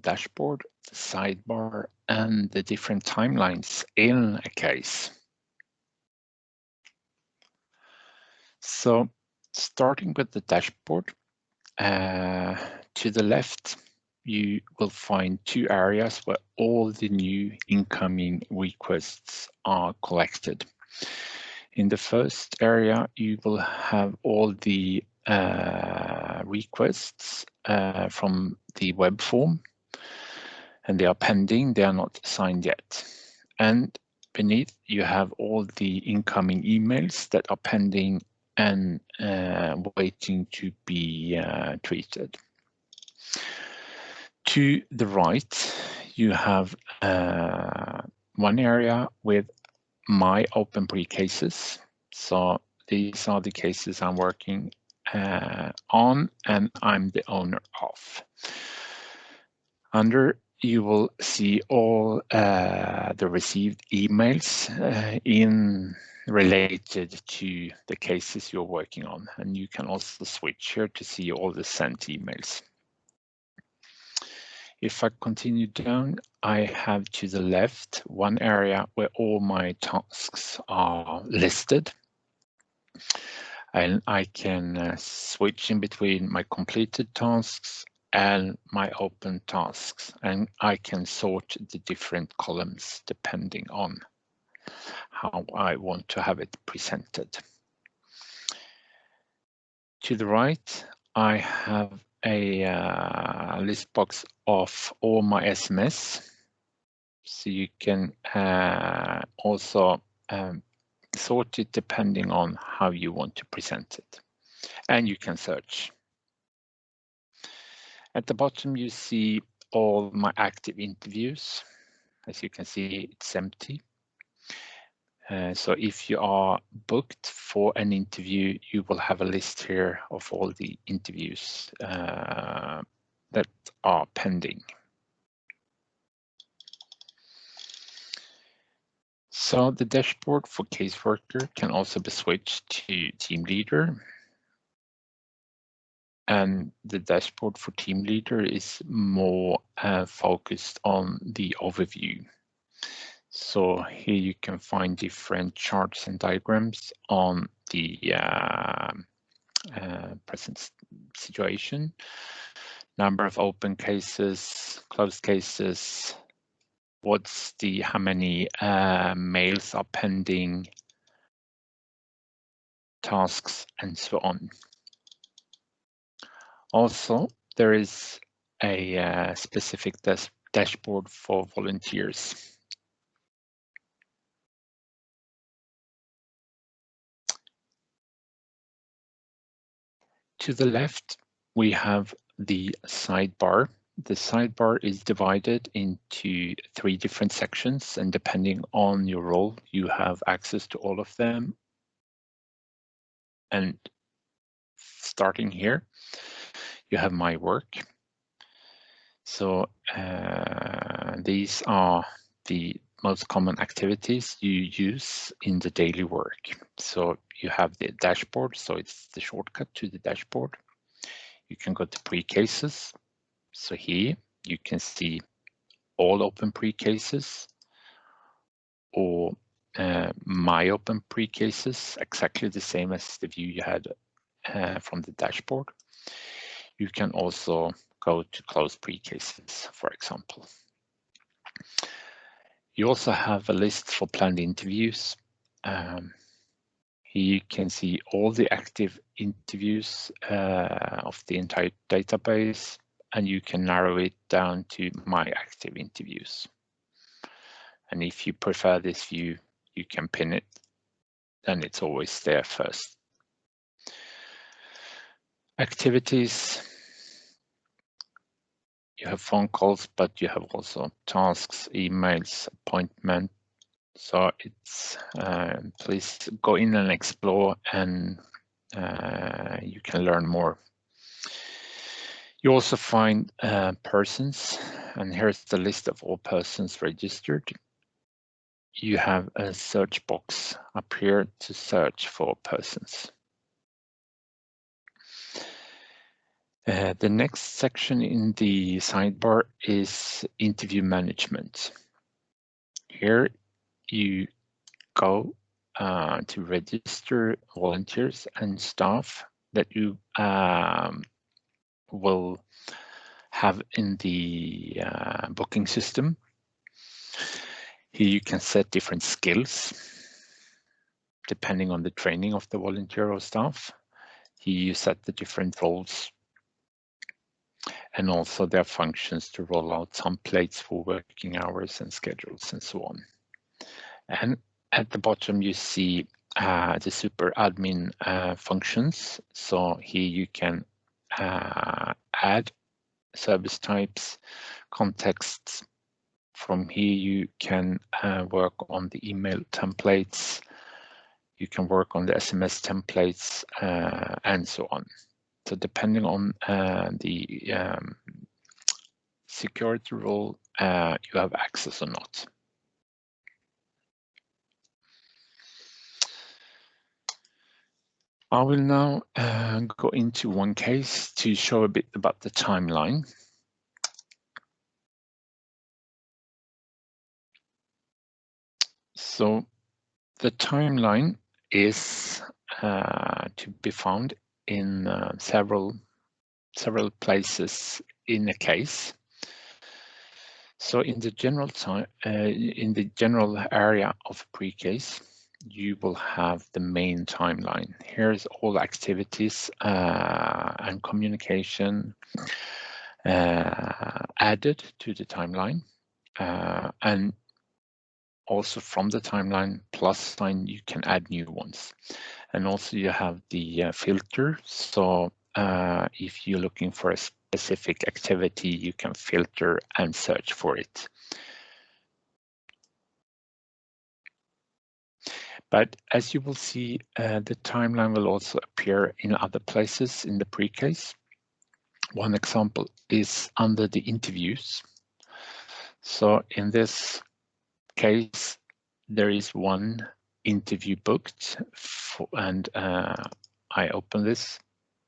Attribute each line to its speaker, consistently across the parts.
Speaker 1: dashboard, the sidebar, and the different timelines in a case. So starting with the dashboard, to the left, you will find two areas where all the new incoming requests are collected. In the first area, you will have all the requests from the web form, and they are pending, they are not signed yet. And beneath, you have all the incoming emails that are pending and waiting to be treated. To the right, you have one area with my open pre-cases. So these are the cases I'm working on and I'm the owner of. Under, you will see all the received emails related to the cases you're working on. And you can also switch here to see all the sent emails. If I continue down, I have to the left one area where all my tasks are listed. And I can switch in between my completed tasks and my open tasks, and I can sort the different columns depending on how I want to have it presented. To the right, I have a list box of all my SMS, so you can also sort it depending on how you want to present it, and you can search. At the bottom, you see all my active interviews. As you can see, it's empty. So if you are booked for an interview, you will have a list here of all the interviews that are pending. So the dashboard for caseworker can also be switched to team leader. And the dashboard for team leader is more focused on the overview. So here you can find different charts and diagrams on the present situation, number of open cases, closed cases, how many mails are pending, tasks, and so on. Also, there is a specific dashboard for volunteers. To the left, we have the sidebar. The sidebar is divided into 3 different sections, and depending on your role, you have access to all of them. And starting here, you have my work. So these are the most common activities you use in the daily work. So you have the dashboard, so it's the shortcut to the dashboard. You can go to pre-cases. So here you can see all open pre-cases or my open pre-cases, exactly the same as the view you had from the dashboard. You can also go to close pre-cases, for example. You also have a list for planned interviews. Here you can see all the active interviews of the entire database, and you can narrow it down to my active interviews. And if you prefer this view, you can pin it, then it's always there first. Activities, you have phone calls, but you have also tasks, emails, appointments. So it's please go in and explore, and you can learn more. You also find persons, and here's the list of all persons registered. You have a search box up here to search for persons. The next section in the sidebar is interview management. Here you go to register volunteers and staff that you will have in the booking system. Here you can set different skills depending on the training of the volunteer or staff. Here you set the different roles and also their functions to roll out templates for working hours and schedules and so on. And at the bottom you see the super admin functions. So here you can add service types, contexts. From here you can work on the email templates, you can work on the SMS templates and so on. So depending on the security role, you have access or not. I will now go into one case to show a bit about the timeline. So the timeline is to be found in several places in a case. So in the general area of pre-case, you will have the main timeline. Here's all activities and communication added to the timeline, and also from the timeline plus sign you can add new ones. And also you have the filter. So if you're looking for a specific activity, you can filter and search for it. But as you will see, the timeline will also appear in other places in the pre-case. One example is under the interviews. So in this case, there is one interview booked, and I open this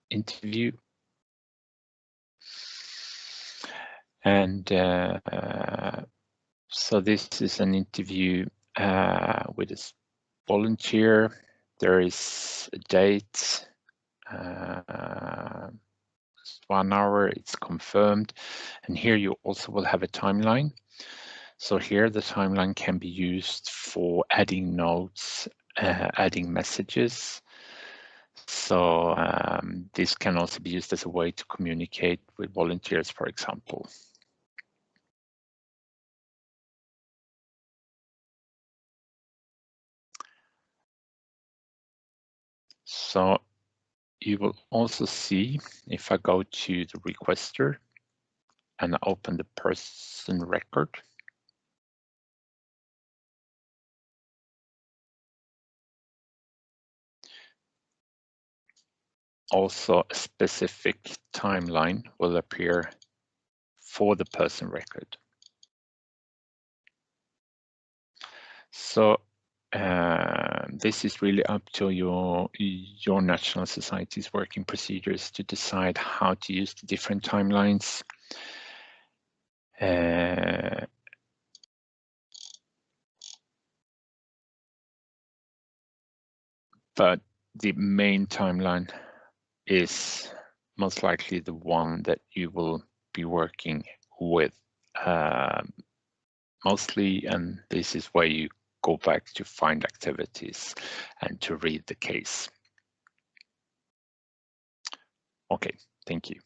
Speaker 1: interview. And so this is an interview with a volunteer. There is a date, 1 hour, it's confirmed. And here you also will have a timeline. So here the timeline can be used for adding notes, adding messages. So this can also be used as a way to communicate with volunteers, for example. So you will also see, if I go to the requester and open the person record, also a specific timeline will appear for the person record. So this is really up to your National Society's working procedures to decide how to use the different timelines. But the main timeline is most likely the one that you will be working with mostly, and this is where you go back to find activities and to read the case. Okay, thank you.